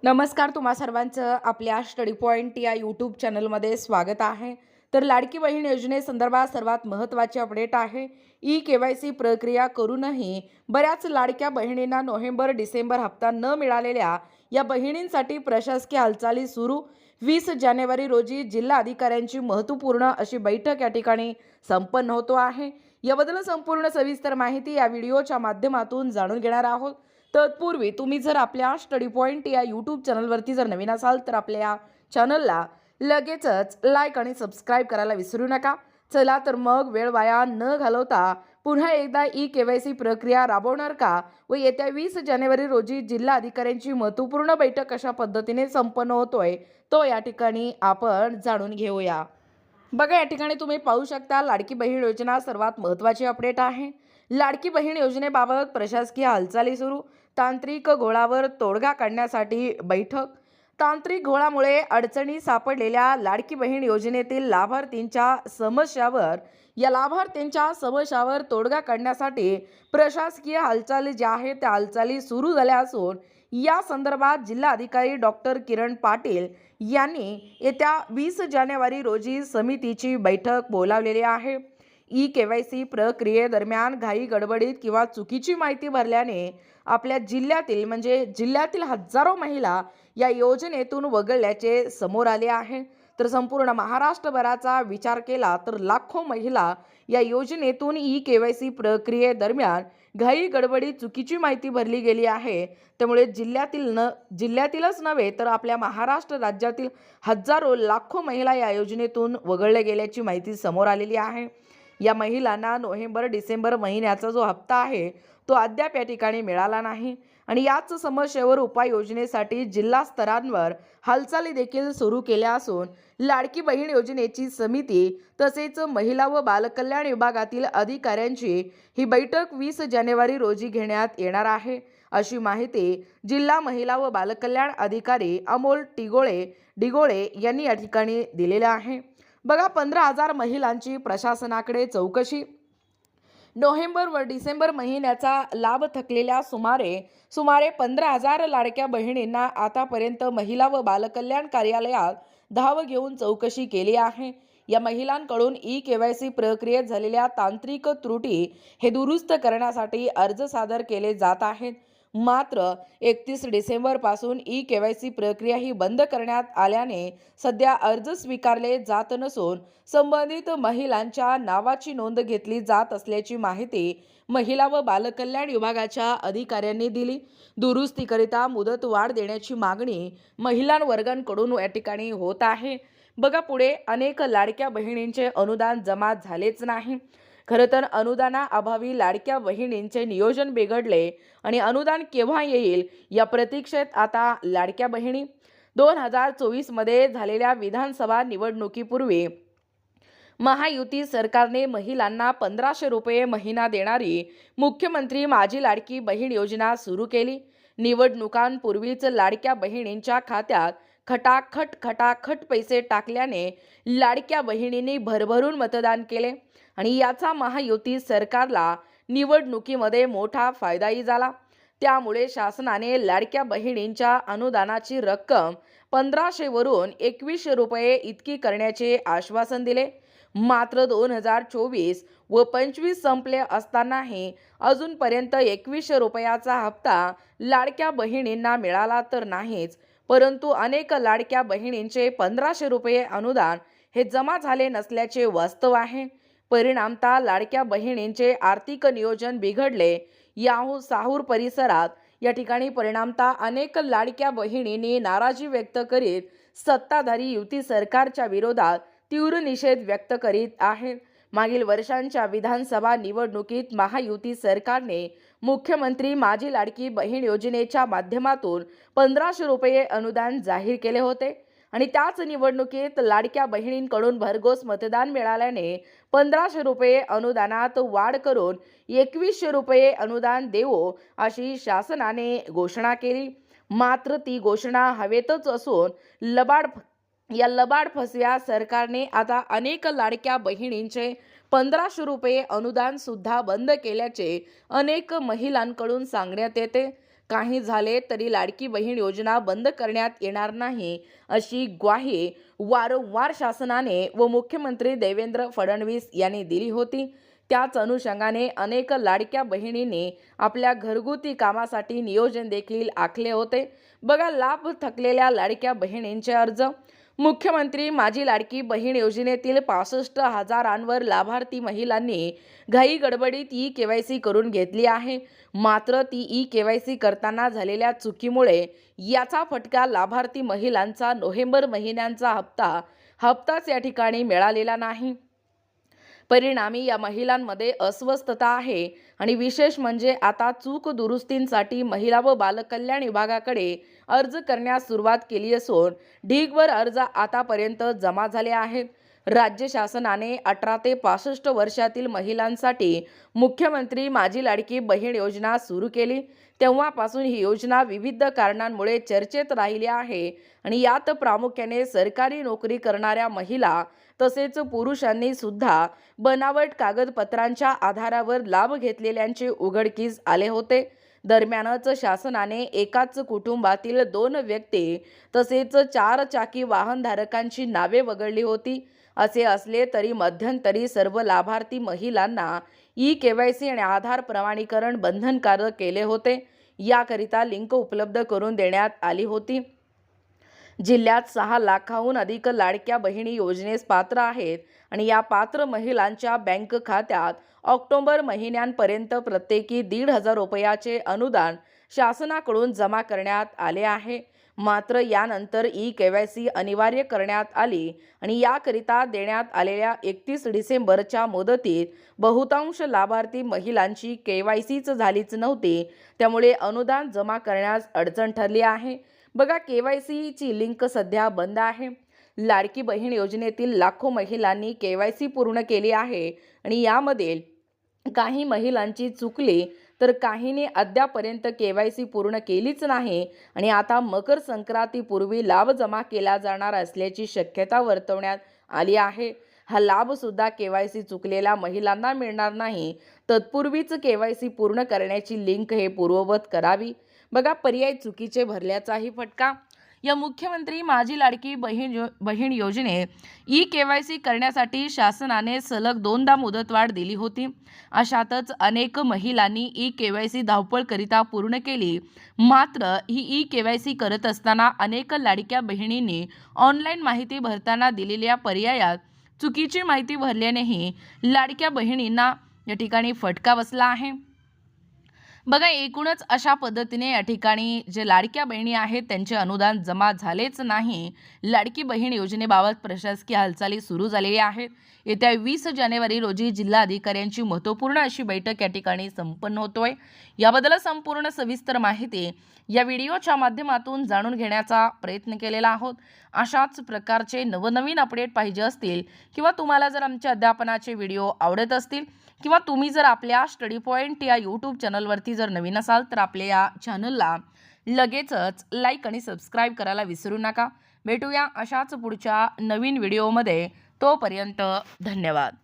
नमस्कार, तुम्हा सर्वांचं आपल्या स्टडी पॉइंट या यूट्यूब चॅनलमध्ये स्वागत आहे. तर लाडकी बहीण योजनेसंदर्भात सर्वात महत्त्वाचे अपडेट आहे. KYC प्रक्रिया करूनही बऱ्याच लाडक्या बहिणींना नोव्हेंबर-डिसेंबर हप्ता न मिळालेल्या या बहिणींसाठी प्रशासकीय हालचाली सुरू. 20 जानेवारी रोजी जिल्हा अधिकाऱ्यांची महत्त्वपूर्ण अशी बैठक या ठिकाणी संपन्न होतो आहे. याबद्दल संपूर्ण सविस्तर माहिती या व्हिडिओच्या माध्यमातून जाणून घेणार आहोत. तत्पूर्वी तुम्ही जर आपल्या स्टडी पॉइंट या यूट्यूब चॅनलवरती जर नवीन असाल तर आपल्या चॅनलला लगेचच लाईक आणि सबस्क्राईब करायला विसरू नका. चला तर मग वेळ वाया न घालवता पुन्हा एकदा KYC प्रक्रिया राबवणार का व येत्या 20 जानेवारी रोजी जिल्हा अधिकाऱ्यांची महत्त्वपूर्ण बैठक कशा पद्धतीने संपन्न होतोय तो या ठिकाणी आपण जाणून घेऊया. बघा, या ठिकाणी तुम्ही पाहू शकता लाडकी बहीण योजना सर्वात महत्त्वाची अपडेट आहे. लाडकी बहीण योजनेबाबत प्रशासकीय हालचाली सुरू. तांत्रिक घोळावर तोडगा काढण्यासाठी बैठक. तांत्रिक घोळामुळे अडचणी सापडलेल्या लाडकी बहीण योजनेतील लाभार्थींच्या समस्यावर तोडगा काढण्यासाठी प्रशासकीय हालचाली ज्या आहेत त्या हालचाली सुरू झाल्या असून या संदर्भात जिल्हाधिकारी डॉक्टर किरण पाटील यांनी येत्या 20 जानेवारी रोजी समितीची बैठक बोलावलेली आहे. KYC प्रक्रियेदरम्यान घाई गडबडीत किंवा चुकीची माहिती भरल्याने आपल्या जिल्ह्यातील हजारो महिला या योजनेतून वगळल्याचे समोर आले आहे. तर संपूर्ण महाराष्ट्रभराचा विचार केला तर लाखो महिला या योजनेतून KYC प्रक्रियेदरम्यान घाई गडबडीत चुकीची माहिती भरली गेली आहे. त्यामुळे जिल्ह्यातीलच नव्हे तर आपल्या महाराष्ट्र राज्यातील हजारो लाखो महिला या योजनेतून वगळल्या गेल्याची माहिती समोर आलेली आहे. या महिलांना नोव्हेंबर-डिसेंबर महिन्याचा जो हप्ता आहे तो अद्याप या ठिकाणी मिळाला नाही आणि याच समस्येवर उपाययोजनेसाठी जिल्हा स्तरांवर हालचाली देखील सुरू केल्या असून लाडकी बहीण योजनेची समिती तसेच महिला व बालकल्याण विभागातील अधिकाऱ्यांची ही बैठक 20 जानेवारी रोजी घेण्यात येणार आहे, अशी माहिती जिल्हा महिला व बालकल्याण अधिकारी अमोल डिगोळे यांनी या ठिकाणी दिलेले आहे. बघा, 15,000 महिलांची प्रशासनाकडे चौकशी. नोव्हेंबर व डिसेंबर महिन्याचा लाभ थकलेल्या सुमारे 15,000 लाडक्या बहिणींना आतापर्यंत महिला व बालकल्याण कार्यालयात धाव घेऊन चौकशी केली आहे. या महिलांकडून KYC प्रक्रियेत झालेल्या तांत्रिक त्रुटी हे दुरुस्त करण्यासाठी अर्ज सादर केले जात आहेत. मात्र 31 डिसेंबर पासून KYC प्रक्रिया ही बंद करण्यात आल्याने सध्या अर्ज स्वीकारले जात नसून संबंधित महिलांच्या नावाची नोंद घेतली जात असल्याची माहिती महिला व बालकल्याण विभागाच्या अधिकाऱ्यांनी दिली. दुरुस्तीकरिता मुदतवाढ देण्याची मागणी महिलांवर्गांकडून या ठिकाणी होत आहे. बघा, पुढे अनेक लाडक्या बहिणींचे अनुदान जमा झालेच नाही. खरं तर अनुदानाअभावी लाडक्या बहिणींचे नियोजन बिघडले आणि अनुदान केव्हा येईल या प्रतीक्षेत आता लाडक्या बहिणी. 2024 मध्ये झालेल्या विधानसभा निवडणुकीपूर्वी महायुती सरकारने महिलांना 1,500 रुपये महिना देणारी मुख्यमंत्री माझी लाडकी बहीण योजना सुरू केली. निवडणुकांपूर्वीच लाडक्या बहिणींच्या खात्यात खटाखट पैसे टाकल्याने लाडक्या बहिणींनी भरभरून मतदान केले आणि याचा महायुती सरकारला निवडणुकीमध्ये मोठा फायदाही झाला. त्यामुळे शासनाने लाडक्या बहिणींच्या अनुदानाची रक्कम 1,500 वरून 2,100 रुपये इतकी करण्याचे आश्वासन दिले. मात्र 2024 व 25 संपले असतानाही अजूनपर्यंत 2,100 रुपयाचा हप्ता लाडक्या बहिणींना मिळाला तर नाहीच, परंतु अनेक लाडक्या बहिणींचे 1,500 रुपये अनुदान हे जमा झाले नसल्याचे वास्तव आहे. परिणामतः लाडक्या बहिणींचे आर्थिक नियोजन बिघडले. साहूर परिसरात या ठिकाणी परिणामतः अनेक लाडक्या बहिणींनी नाराजी व्यक्त करीत सत्ताधारी युती सरकारच्या विरोधात तीव्र निषेध व्यक्त करीत आहेत. मागील वर्षांच्या विधानसभा निवडणुकीत महायुती सरकारने मुख्यमंत्री माझी लाडकी बहीण योजनेच्या माध्यमातून 1,500 रुपये अनुदान जाहीर केले होते आणि त्याच निवडणुकीत लाडक्या बहिणींकडून भरघोस मतदान मिळाल्याने 1,500 रुपये अनुदानात वाढ करून 2,100 रुपये अनुदान देऊ अशी शासनाने घोषणा केली. मात्र ती घोषणा हवेतच असून लबाड फसव्या सरकारने आता अनेक लाडक्या बहिणींचे 1,500 रुपये अनुदान सुद्धा बंद केल्याचे अनेक महिलांकडून सांगण्यात येते. काही झाले तरी लाडकी बहीण योजना बंद करण्यात येणार नाही, अशी ग्वाही वारंवार शासनाने व मुख्यमंत्री देवेंद्र फडणवीस यांनी दिली होती। त्याच अनुषंगाने अनेक लाडक्या बहिणींनी आपल्या घरगुती कामासाठी नियोजन देखील आखले होते। बघा, लाभ थकलेल्या लाडक्या बहिणींचे अर्ज। मुख्यमंत्री माझी लाडकी बहीण योजनेतील 65,000 लाभार्थी महिलांनी घाई गडबडीत ई-केवायसी करून घेतली आहे। मात्र ती ई-केवायसी करताना झालेल्या चुकीमुळे याचा फटका लाभार्थी महिलांचा नोव्हेंबर महिन्यांचा हप्ताच या ठिकाणी मिळालेला नाही। परिणामी या महिलांमध्ये अस्वस्थता आहे आणि विशेष म्हणजे आता चूक दुरुस्तींसाठी महिला व बालकल्याण विभागाकडे अर्ज करण्यास सुरुवात केली असून ढीगभर अर्ज आतापर्यंत जमा झाले आहेत। राज्य शासनाने 18 ते 65 वर्षातील महिलांसाठी मुख्यमंत्री माझी लाडकी बहीण योजना सुरू केली। तेव्हापासून ही योजना विविध कारणांमुळे चर्चेत राहिली आहे आणि यात प्रामुख्याने सरकारी नोकरी करणाऱ्या महिला तसेच पुरुषांनी सुद्धा बनावट कागदपत्रांच्या आधारावर लाभ घेतलेल्यांचे उघडकीस आले होते। दरम्यानच शासनाने एकाच कुटुंबातील 2 व्यक्ती तसेच 4 चाकी वाहनधारकांची नावे वगळली होती। असे असले तरी मध्यंतरी सर्व लाभार्थी महिलांना ई-केवायसी आणि आधार प्रमाणीकरण बंधनकारक केले होते। याकरिता लिंक उपलब्ध करून देण्यात आली होती। जिल्ह्यात 6 लाखाहून अधिक लाडक्या बहिणी योजनेस पात्र आहेत आणि या पात्र महिलांच्या बँक खात्यात ऑक्टोबर महिन्यापर्यंत प्रत्येकी 1,500 रुपयाचे अनुदान शासनाकडून जमा करण्यात आले आहे। मात्र यानंतर ई-केवायसी अनिवार्य करण्यात आली आणि याकरिता देण्यात आलेल्या 31 डिसेंबरच्या मुदतीत बहुतांश लाभार्थी महिलांची केवायसीच झालीच नव्हती। त्यामुळे अनुदान जमा करण्यास अडचण ठरली आहे। बघा, केवायसीची लिंक सध्या बंद आहे। लाडकी बहीण योजनेतील लाखो महिलांनी केवायसी पूर्ण केली आहे आणि यामध्ये काही महिलांची चुकली तर काहींनी अद्यापर्यंत केवायसी पूर्ण केलीच नाही आणि आता मकर संक्रांतीपूर्वी लाभ जमा केला जाणार असल्याची शक्यता वर्तवण्यात आली आहे। हा लाभ सुद्धा केवायसी चुकलेल्या महिलांना मिळणार नाही। तत्पूर्वीच केवायसी पूर्ण करण्याची लिंक हे पूर्ववत करावी। बघा, पर्याय चुकीचे भरल्याचाही फटका। या मुख्यमंत्री माझी लाडकी बहीण योजनेत ई-केवायसी करण्यासाठी शासनाने सलग 2दा मुदतवाढ दिली होती। अशातच अनेक महिलांनी ई-केवायसी धावपळकरिता पूर्ण केली। मात्र ही ई-केवायसी करत असताना अनेक लाडक्या बहिणींनी ऑनलाईन माहिती भरताना दिलेल्या पर्यायात चुकीची माहिती भरल्यानेही लाडक्या बहिणींना या ठिकाणी फटका बसला आहे। बघा, एकूणच अशा पद्धतीने या ठिकाणी जे लाडक्या बहिणी आहेत त्यांचे अनुदान जमा झालेच नाही। लाडकी बहीण योजनेबाबत प्रशासकीय हालचाली सुरू झालेल्या आहेत। येत्या 20 जानेवारी रोजी जिल्हा अधिकाऱ्यांची महत्त्वपूर्ण अशी बैठक या ठिकाणी संपन्न होतोय। याबद्दल संपूर्ण सविस्तर माहिती या व्हिडिओच्या माध्यमातून जाणून घेण्याचा प्रयत्न केलेला आहोत। अशाच प्रकारचे नवनवीन अपडेट पाहिजे असतील किंवा तुम्हाला जर आमच्या अध्यापनाचे व्हिडिओ आवडत असतील किंवा तुम्ही जर आपल्या स्टडी पॉइंट या यूट्यूब चॅनलवरती जर नवीन असाल तर आपल्या या चॅनलला लगेचच लाईक आणि सबस्क्राईब करायला विसरू नका। भेटूया अशाच पुढच्या नवीन व्हिडिओमध्ये। तोपर्यंत धन्यवाद।